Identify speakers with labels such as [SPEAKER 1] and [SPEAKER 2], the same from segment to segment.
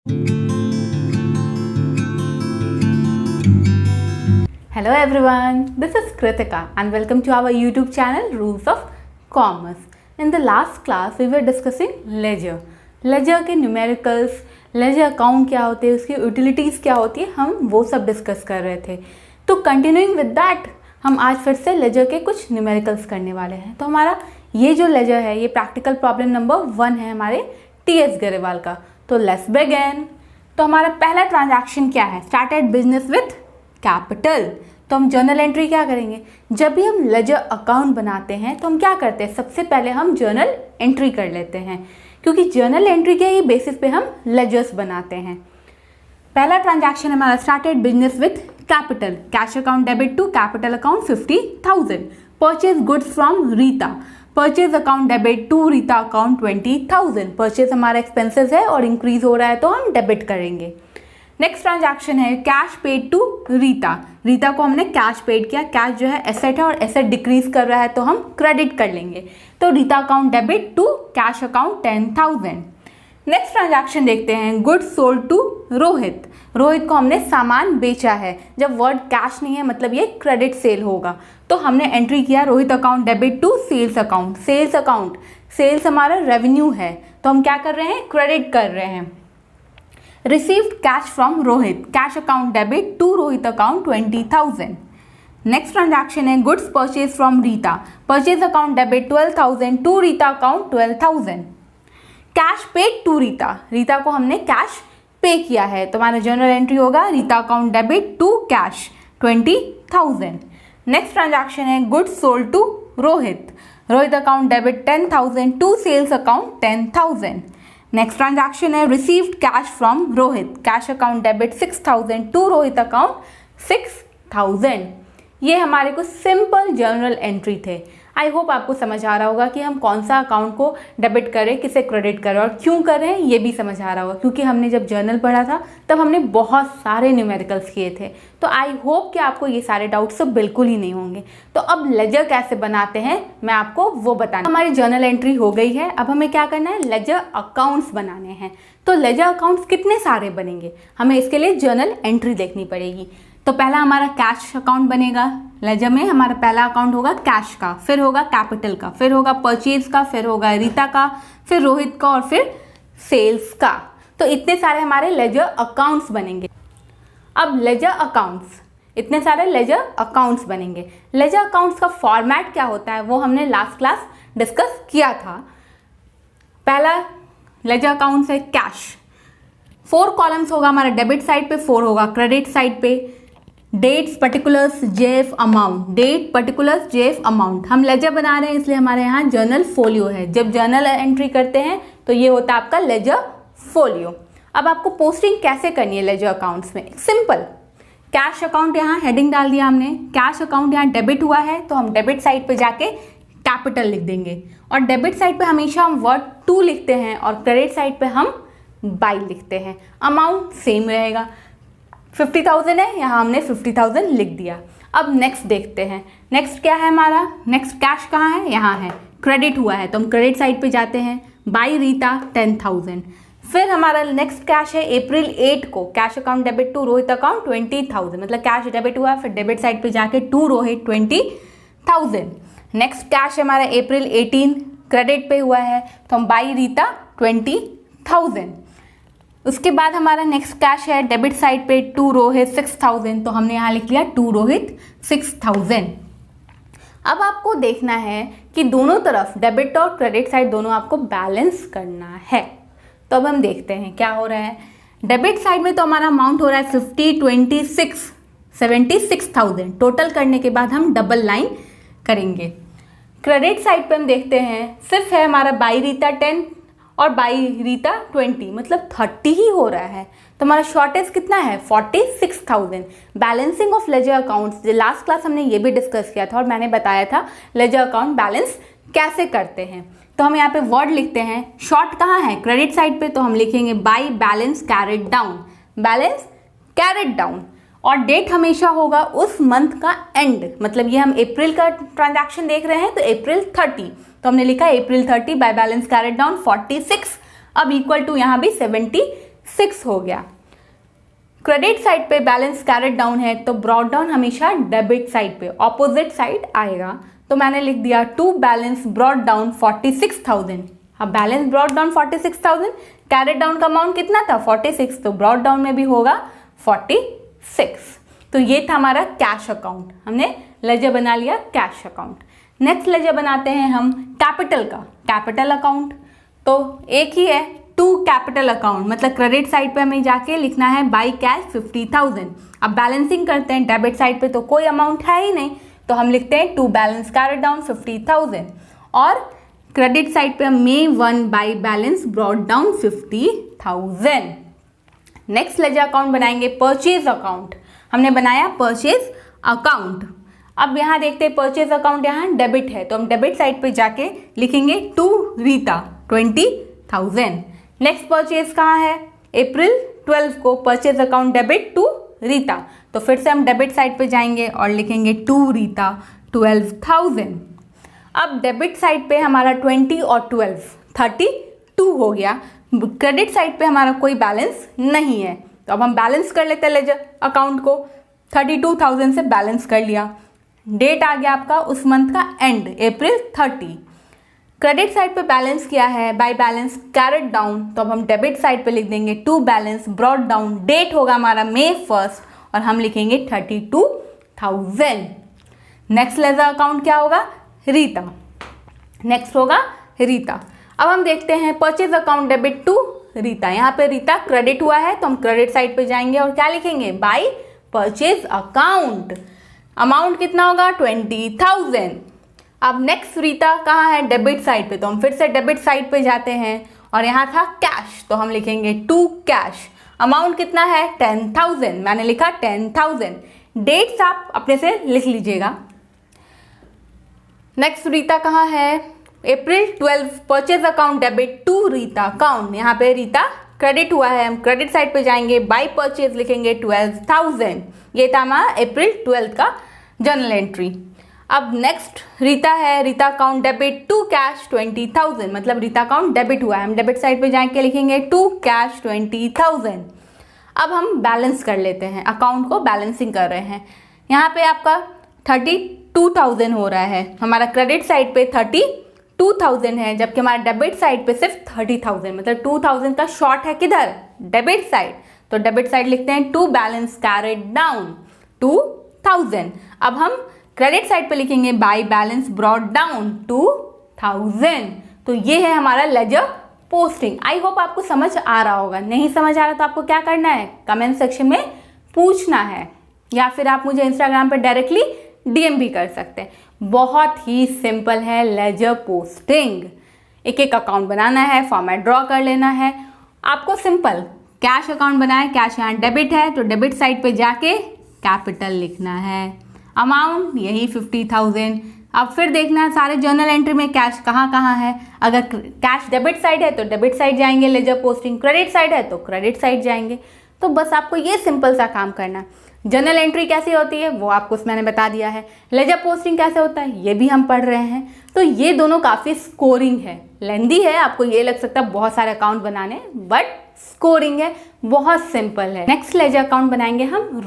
[SPEAKER 1] Hello everyone, this is Kritika and welcome to our YouTube channel Rules of Commerce. In the last class we were discussing ledger. Ledger के numericals, ledger account क्या होते हैं, उसकी utilities क्या होती है, हम वो सब डिस्कस कर रहे थे. तो continuing with that, हम आज फिर से ledger के कुछ numericals करने वाले हैं. तो हमारा ये जो ledger है ये practical problem number 1 है हमारे TS गरेवाल का. तो let's begin. तो हमारा पहला ट्रांजैक्शन क्या है? Started business with capital. तो हम जर्नल एंट्री क्या करेंगे? जब भी हम लेजर अकाउंट बनाते हैं तो हम क्या करते हैं? सबसे पहले हम जर्नल एंट्री कर लेते हैं, क्योंकि जर्नल एंट्री के ही बेसिस पे हम लेजर्स बनाते हैं. पहला ट्रांजैक्शन हमारा started business with capital. Cash account debit to capital account 50,000. Purchase goods from Rita. Purchase account debit to Rita account 20,000. Purchase हमारा एक्सपेंसेस है और इंक्रीज हो रहा है तो हम डेबिट करेंगे. नेक्स्ट ट्रांजैक्शन है cash paid to Rita. Rita को हमने कैश पेड किया. कैश जो है एसेट है और एसेट डिक्रीज कर रहा है तो हम क्रेडिट कर लेंगे. तो Rita account debit to cash account 10,000. Next transaction देखते हैं goods sold to Rohit. Rohit को हमने सामान बेचा है. जब वर्ड कैश नहीं है मतलब ये क्रेडिट सेल होगा. तो हमने एंट्री किया Rohit account debit to sales account. Sales account, sales हमारा रेवेन्यू है तो हम क्या कर रहे हैं? क्रेडिट कर रहे हैं. Received cash from Rohit. Cash account debit to Rohit account 20,000. Next transaction है goods purchase from Rita. Purchase account debit 12,000 to Rita account 12,000. Cash paid to Rita. Rita को हमने कैश पे किया है तो हमारा जर्नल एंट्री होगा Rita account debit to cash 20,000. Next transaction है goods sold to Rohit. Rohit account debit 10,000 to sales account 10,000. Next transaction है received cash from Rohit. Cash account debit 6,000 to Rohit account 6,000. ये हमारे कुछ सिंपल जर्नल एंट्री थे. आई होप आपको समझ आ रहा होगा कि हम कौन सा अकाउंट को डेबिट करें, किसे क्रेडिट करें और क्यों कर रहे हैं, ये भी समझ आ रहा होगा. क्योंकि हमने जब जर्नल पढ़ा था तब हमने बहुत सारे न्यूमेरिकल्स किए थे. तो आई होप कि आपको ये सारे डाउट्स तो बिल्कुल ही नहीं होंगे. तो अब लेजर कैसे बनाते हैं मैं आपको वो बताना. हमारी जर्नल एंट्री हो गई है. अब हमें क्या करना है? लेजर अकाउंट्स बनाने हैं. तो लेजर अकाउंट्स कितने सारे बनेंगे? हमें इसके लिए जर्नल एंट्री देखनी पड़ेगी. तो पहला हमारा कैश अकाउंट बनेगा. लेजर में हमारा पहला अकाउंट होगा कैश का, फिर होगा कैपिटल का, फिर होगा परचेज का, फिर होगा रीता का, फिर रोहित का और फिर सेल्स का. तो इतने सारे हमारे लेजर अकाउंट्स बनेंगे. अब लेजर अकाउंट्स, इतने सारे लेजर अकाउंट्स बनेंगे. लेजर अकाउंट्स का फॉर्मेट क्या होता है वो हमने लास्ट क्लास डिस्कस किया था. पहला लेजर अकाउंट्स है कैश. 4 कॉलम्स होगा हमारा. डेबिट साइड पे 4 होगा, क्रेडिट साइड पे dates, particulars, JF, amount. Date, particulars, JF, amount. हम लेजर बना रहे हैं इसलिए हमारे यहाँ जर्नल फोलियो है. जब जर्नल एंट्री करते हैं तो ये होता है आपका लेजर फोलियो. अब आपको पोस्टिंग कैसे करनी है लेजर अकाउंट्स में? सिंपल. कैश अकाउंट यहाँ हेडिंग डाल दिया हमने. कैश अकाउंट यहाँ डेबिट हुआ है तो हम डेबिट साइड पे जाके कैपिटल लिख देंगे. और डेबिट साइड पे हमेशा हम वर्ड टू लिखते हैं और क्रेडिट साइड पे हम बाई लिखते हैं. अमाउंट सेम रहेगा. 50,000 है, यहाँ हमने 50,000 लिख दिया. अब नेक्स्ट देखते हैं. नेक्स्ट क्या है हमारा? नेक्स्ट कैश कहाँ है? यहाँ है. क्रेडिट हुआ है तो हम क्रेडिट साइड पे जाते हैं. बाई रीता 10,000. फिर हमारा नेक्स्ट कैश है अप्रैल 8 को. Cash account debit to Rohit account 20,000. मतलब कैश डेबिट हुआ है फिर डेबिट साइड पे जाके टू रोहित 20,000. नेक्स्ट कैश हमारा अप्रैल 18 क्रेडिट पे हुआ है तो हम बाई रीता 20,000. उसके बाद हमारा नेक्स्ट कैश है डेबिट साइड पे टू रोहित 6,000 तो हमने यहाँ लिख लिया टू रोहित 6,000. अब आपको देखना है कि दोनों तरफ डेबिट और क्रेडिट साइड दोनों आपको बैलेंस करना है. तो अब हम देखते हैं क्या हो रहा है. डेबिट साइड में तो हमारा अमाउंट हो रहा है 50, 26, 76,000. टोटल करने के बाद हम डबल लाइन करेंगे. क्रेडिट साइड पे हम देखते हैं सिर्फ है हमारा बाई रीता 10 और बाई रीता 20, मतलब 30 ही हो रहा है. तो हमारा शॉर्टेज कितना है? 46,000. Balancing of ledger accounts, last class हमने ये भी डिस्कस किया था और मैंने बताया था लेजर अकाउंट बैलेंस कैसे करते हैं. तो हम यहाँ पे वर्ड लिखते हैं. शॉर्ट कहाँ है? क्रेडिट साइड पे, तो हम लिखेंगे by balance carried down. Balance carried down. और डेट हमेशा होगा उस मंथ का एंड. मतलब ये हम अप्रैल का ट्रांजैक्शन देख रहे हैं तो अप्रैल 30, तो हमने लिखा अप्रैल 30 बाय बैलेंस कैरिड डाउन 46. अब इक्वल टू यहाँ भी 76. 6 हो गया। क्रेडिट साइड पे बैलेंस कैरेट डाउन है तो ब्रॉट डाउन हमेशा डेबिट साइड पे ऑपोजिट साइड आएगा। तो मैंने लिख दिया टू बैलेंस ब्रॉट डाउन 46,000। अब balance brought down 46,000, carried down का अमाउंट कितना था 46, तो ब्रॉट डाउन में भी होगा 46। तो ये था हमारा कैश अकाउंट, हमने लेजर बना लिया कैश अकाउंट। नेक्स्ट लेजर बनाते हैं हम कैपिटल का, कैपिटल अकाउंट। तो एक ही है, टू कैपिटल अकाउंट, मतलब क्रेडिट साइड पे हमें जाके लिखना है बाई कैश 50,000। अब बैलेंसिंग करते हैं, डेबिट साइड पे तो कोई अमाउंट है ही नहीं, तो हम लिखते हैं टू बैलेंस कैरेट डाउन 50,000 और क्रेडिट साइड पे मे 1 by balance brought down 50,000। Next ledger account बनाएंगे परचेज अकाउंट। हमने बनाया परचेज अकाउंट। अब यहाँ देखते हैं परचेज अकाउंट यहाँ डेबिट है, तो हम डेबिट साइड पे जाके लिखेंगे टू रीता 20,000। नेक्स्ट परचेज कहाँ है, अप्रैल 12 को purchase account debit to Rita, तो फिर से हम डेबिट साइड पे जाएंगे और लिखेंगे टू रीता 12,000। अब डेबिट साइड पे हमारा 20 और 12 32 हो गया। क्रेडिट साइड पे हमारा कोई बैलेंस नहीं है, तो अब हम बैलेंस कर लेते हैं लेजर अकाउंट को। 32,000 से बैलेंस कर लिया। डेट आ गया आपका उस मंथ का एंड, अप्रैल 30। क्रेडिट साइड पे बैलेंस किया है बाय बैलेंस कैरेट डाउन, तो अब हम डेबिट साइड पे लिख देंगे to balance brought down. Date होगा हमारा May 1 और हम लिखेंगे 32,000। नेक्स्ट लेजर अकाउंट क्या होगा, रीता। नेक्स्ट होगा रीता। अब हम देखते हैं purchase account debit to Rita. यहाँ पे रीता क्रेडिट हुआ है तो हम क्रेडिट साइड पे जाएंगे और क्या लिखेंगे बाय परचेज अकाउंट। अमाउंट कितना होगा 20,000। अब नेक्स्ट रीता कहाँ है, डेबिट साइड पे, तो हम फिर से डेबिट साइड पे जाते हैं और यहाँ था कैश, तो हम लिखेंगे टू कैश। अमाउंट कितना है 10,000, मैंने लिखा 10,000। डेट्स आप अपने से लिख लीजिएगा। नेक्स्ट रीता कहाँ है, April 12 purchase account debit to Rita account. यहाँ पे रीता क्रेडिट हुआ है, हम क्रेडिट साइड पे जाएंगे बाय परचेज लिखेंगे 12,000। ये था हमारा अप्रैल 12 का जर्नल एंट्री। अब नेक्स्ट रीता है, Rita account debit to cash 20,000, मतलब रीता अकाउंट डेबिट हुआ है, हम डेबिट साइड पे जाके लिखेंगे टू कैश 20,000। अब हम बैलेंस कर लेते हैं, अकाउंट को बैलेंसिंग कर रहे हैं। यहाँ पे आपका 32,000 हो रहा है, हमारा क्रेडिट साइड पे 32,000 है, जबकि हमारा डेबिट साइड पे सिर्फ 30,000, मतलब 2,000 का शॉर्ट है किधर, डेबिट साइड। तो डेबिट साइड लिखते हैं टू बैलेंस कैरेट डाउन 2,000। अब हम क्रेडिट साइड पे लिखेंगे बाय बैलेंस ब्रॉट डाउन 2,000। तो ये है हमारा लेजर पोस्टिंग। आई होप आपको समझ आ रहा होगा। नहीं समझ आ रहा तो आपको क्या करना है, कमेंट सेक्शन में पूछना है, या फिर आप मुझे इंस्टाग्राम पे डायरेक्टली DM भी कर सकते हैं। बहुत ही सिंपल है लेजर पोस्टिंग। एक एक अकाउंट बनाना है, फॉर्मेट ड्रॉ कर लेना है आपको। सिंपल कैश अकाउंट बनाए, कैश यहाँ डेबिट है तो डेबिट साइड पे जाके कैपिटल लिखना है, अमाउंट यही 50,000। अब फिर देखना है सारे जर्नल एंट्री में कैश कहाँ कहाँ है। अगर कैश डेबिट साइड है तो डेबिट साइड जाएंगे लेजर पोस्टिंग, क्रेडिट साइड है तो क्रेडिट साइड जाएंगे। तो बस आपको ये सिंपल सा काम करना है। जर्नल एंट्री कैसी होती है वो आपको मैंने बता दिया है, लेजर पोस्टिंग कैसे होता है ये भी हम पढ़ रहे हैं। तो ये दोनों काफ़ी स्कोरिंग है, लेंदी है, आपको ये लग सकता है बहुत सारे अकाउंट बनाने, बट स्कोरिंग है, बहुत सिंपल है। नेक्स्ट लेजर अकाउंट बनाएंगे हम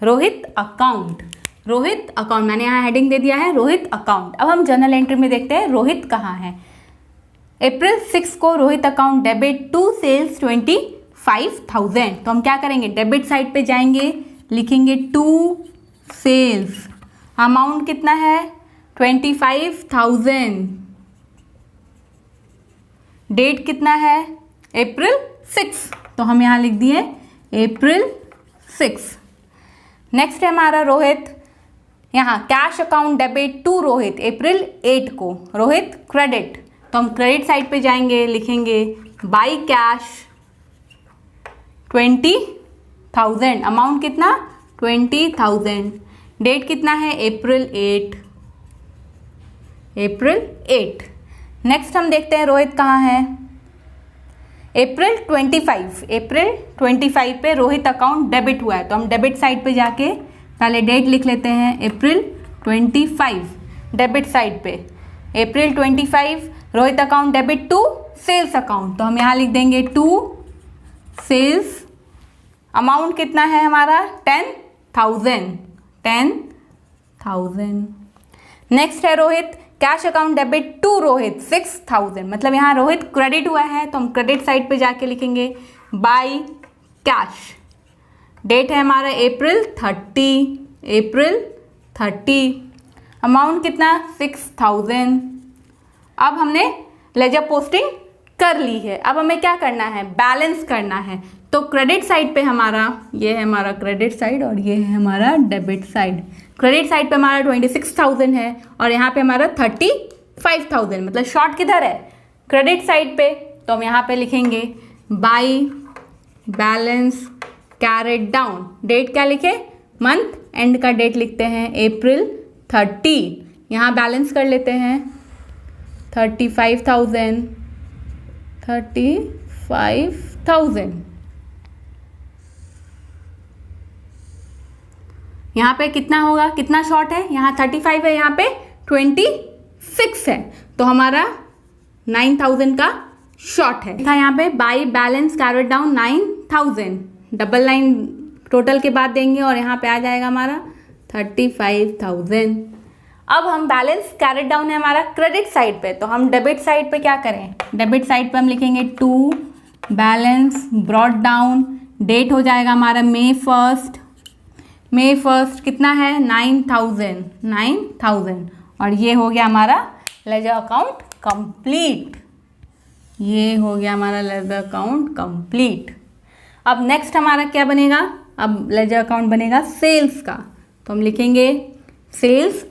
[SPEAKER 1] रोहित अकाउंट। रोहित अकाउंट मैंने यहाँ हेडिंग दे दिया है रोहित अकाउंट। अब हम जर्नल एंट्री में देखते हैं रोहित कहाँ है। अप्रैल 6 को Rohit account debit to sales 25,000। तो हम क्या करेंगे, डेबिट साइड पे जाएंगे, लिखेंगे टू सेल्स, अमाउंट कितना है 25,000। डेट कितना है अप्रैल 6, तो हम यहाँ लिख दिए अप्रैल 6। नेक्स्ट है हमारा रोहित, यहाँ cash account debit to Rohit April 8 को, रोहित क्रेडिट, तो हम क्रेडिट साइड पे जाएंगे, लिखेंगे बाय कैश 20,000, अमाउंट कितना 20,000। डेट कितना है अप्रैल 8। नेक्स्ट हम देखते हैं रोहित कहाँ है। अप्रैल 25 पे रोहित अकाउंट डेबिट हुआ है, तो हम डेबिट साइड पे जाके पहले डेट लिख लेते हैं अप्रैल 25 डेबिट साइड पे। April 25 Rohit account debit to sales account, तो हम यहाँ लिख देंगे टू सेल्स अमाउंट कितना है हमारा 10,000। नेक्स्ट है Rohit, cash account debit to Rohit 6,000, मतलब यहाँ रोहित क्रेडिट हुआ है तो हम क्रेडिट साइड पे जाके लिखेंगे बाय कैश। डेट है हमारा अप्रैल 30, अमाउंट कितना 6,000। अब हमने लेजर पोस्टिंग कर ली है, अब हमें क्या करना है, बैलेंस करना है। तो क्रेडिट साइड पे हमारा, ये है हमारा क्रेडिट साइड और ये है हमारा डेबिट साइड। क्रेडिट साइड पे हमारा 26,000 है और यहाँ पे हमारा 35,000, मतलब शॉर्ट किधर है, क्रेडिट साइड पे। तो हम यहाँ पे लिखेंगे by balance carried down. Date क्या लिखे, मंथ एंड का डेट लिखते हैं अप्रैल 30। यहाँ बैलेंस कर लेते हैं 35,000। यहाँ पे कितना होगा, कितना शॉर्ट है, यहाँ 35 है, यहाँ पे 26 है, तो हमारा 9,000 का शॉर्ट है। यहाँ पे bye balance carried down 9,000, double line total के बाद देंगे और यहाँ पे आ जाएगा हमारा 35,000। अब हम बैलेंस कैरेट डाउन है हमारा क्रेडिट साइड पे, तो हम डेबिट साइड पे क्या करें, डेबिट साइड पे हम लिखेंगे to balance brought down. Date हो जाएगा हमारा May 1 कितना है 9,000 और ये हो गया हमारा लेजर अकाउंट कंप्लीट। ये हो गया हमारा लेजर अकाउंट कंप्लीट। अब नेक्स्ट हमारा क्या बनेगा, अब लेजर अकाउंट बनेगा सेल्स का, तो हम लिखेंगे सेल्स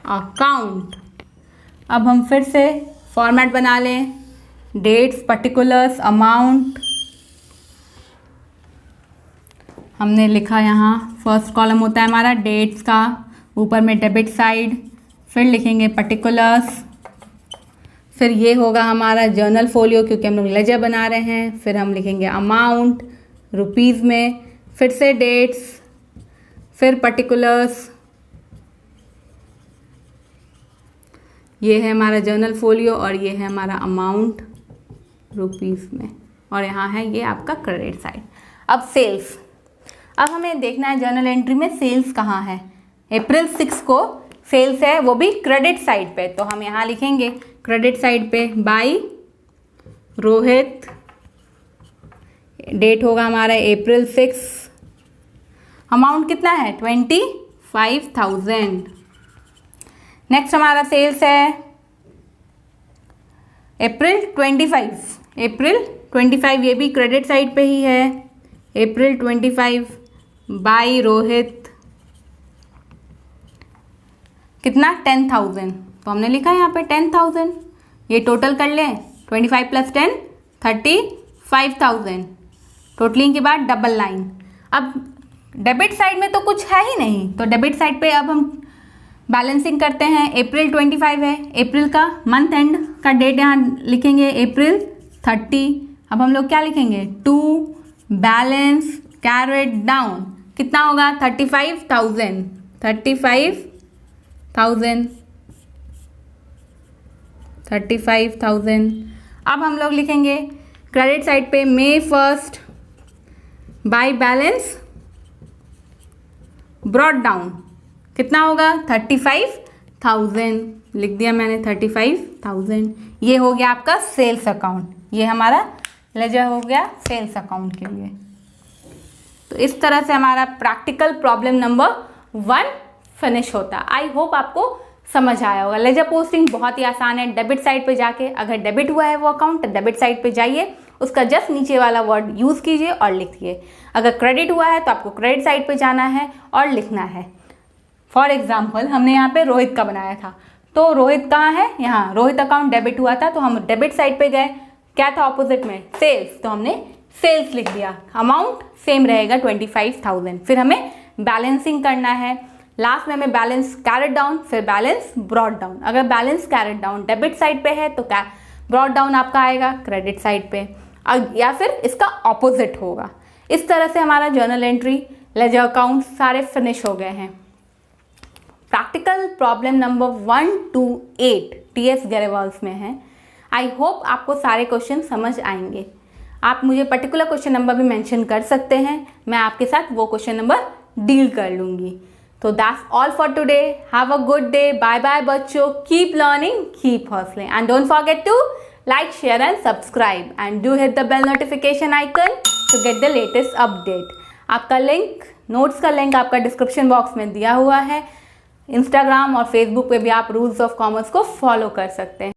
[SPEAKER 1] अकाउंट। अब हम फिर से फॉर्मेट बना लें, डेट्स, पर्टिकुलर्स, अमाउंट। हमने लिखा यहाँ फर्स्ट कॉलम होता है हमारा डेट्स का, ऊपर में डेबिट साइड, फिर लिखेंगे पर्टिकुलर्स, फिर ये होगा हमारा जर्नल फोलियो क्योंकि हम लोग लेजर बना रहे हैं, फिर हम लिखेंगे अमाउंट रुपीज़ में, फिर से डेट्स, फिर पर्टिकुलर्स, ये है हमारा जर्नल फोलियो और ये है हमारा अमाउंट रुपीज़ में, और यहाँ है ये आपका क्रेडिट साइड। अब सेल्स, अब हमें देखना है जर्नल एंट्री में सेल्स कहाँ है। अप्रैल 6 को सेल्स है, वो भी क्रेडिट साइड पे, तो हम यहाँ लिखेंगे क्रेडिट साइड पे बाय रोहित। डेट होगा हमारा अप्रैल 6, अमाउंट कितना है 25,000। नेक्स्ट हमारा सेल्स है अप्रैल 25, ये भी क्रेडिट साइड पे ही है। अप्रैल 25 बाय रोहित, कितना 10,000, तो हमने लिखा है यहाँ पे 10,000। ये टोटल कर लें, 25 + 10 35,000, टोटलिंग के बाद डबल लाइन। अब डेबिट साइड में तो कुछ है ही नहीं, तो डेबिट साइड पे अब हम बैलेंसिंग करते हैं। अप्रैल 25 है, अप्रैल का मंथ एंड का डेट यहाँ लिखेंगे अप्रैल 30। अब हम लोग क्या लिखेंगे, टू बैलेंस कैरेट डाउन, कितना होगा 35,000। अब हम लोग लिखेंगे क्रेडिट साइड पे May 1 by balance brought down, कितना होगा 35,000, लिख दिया मैंने 35,000। ये हो गया आपका सेल्स अकाउंट, ये हमारा लेजर हो गया सेल्स अकाउंट के लिए। तो इस तरह से हमारा प्रैक्टिकल प्रॉब्लम नंबर 1 फिनिश होता। आई होप आपको समझ आया होगा। लेजर पोस्टिंग बहुत ही आसान है। डेबिट साइड पे जाके, अगर डेबिट हुआ है वो अकाउंट, तो डेबिट साइड पे जाइए, उसका जस्ट नीचे वाला वर्ड यूज़ कीजिए और लिखिए। अगर क्रेडिट हुआ है तो आपको क्रेडिट साइड पे जाना है और लिखना है। फॉर एग्जाम्पल हमने यहाँ पे रोहित का बनाया था, तो रोहित कहाँ है, यहाँ रोहित अकाउंट डेबिट हुआ था, तो हम डेबिट साइड पे गए, क्या था ऑपोजिट में सेल्स, तो हमने सेल्स लिख दिया। अमाउंट सेम रहेगा 25,000। फिर हमें बैलेंसिंग करना है, लास्ट में हमें बैलेंस कैरेट डाउन, फिर बैलेंस ब्रॉट डाउन। अगर balance carried down debit side पे है तो ब्रॉट डाउन आपका आएगा क्रेडिट साइड पे, या फिर इसका ऑपोजिट होगा। इस तरह से हमारा जर्नल एंट्री, लेजर अकाउंट सारे फिनिश हो गए हैं। Practical problem number 1 to 8 TS गरेवाल्स में है। आई होप आपको सारे क्वेश्चन समझ आएंगे। आप मुझे पर्टिकुलर क्वेश्चन नंबर भी मेंशन कर सकते हैं, मैं आपके साथ वो क्वेश्चन नंबर डील कर लूँगी। तो that's all for today. Have a good day. Bye bye बच्चों। Keep learning, keep hustling and don't forget to like, share and subscribe and do hit the bell notification icon to get the latest update। आपका link, notes का link आपका description box में दिया हुआ है। Instagram और Facebook पे भी आप रूल्स ऑफ कॉमर्स को फॉलो कर सकते हैं।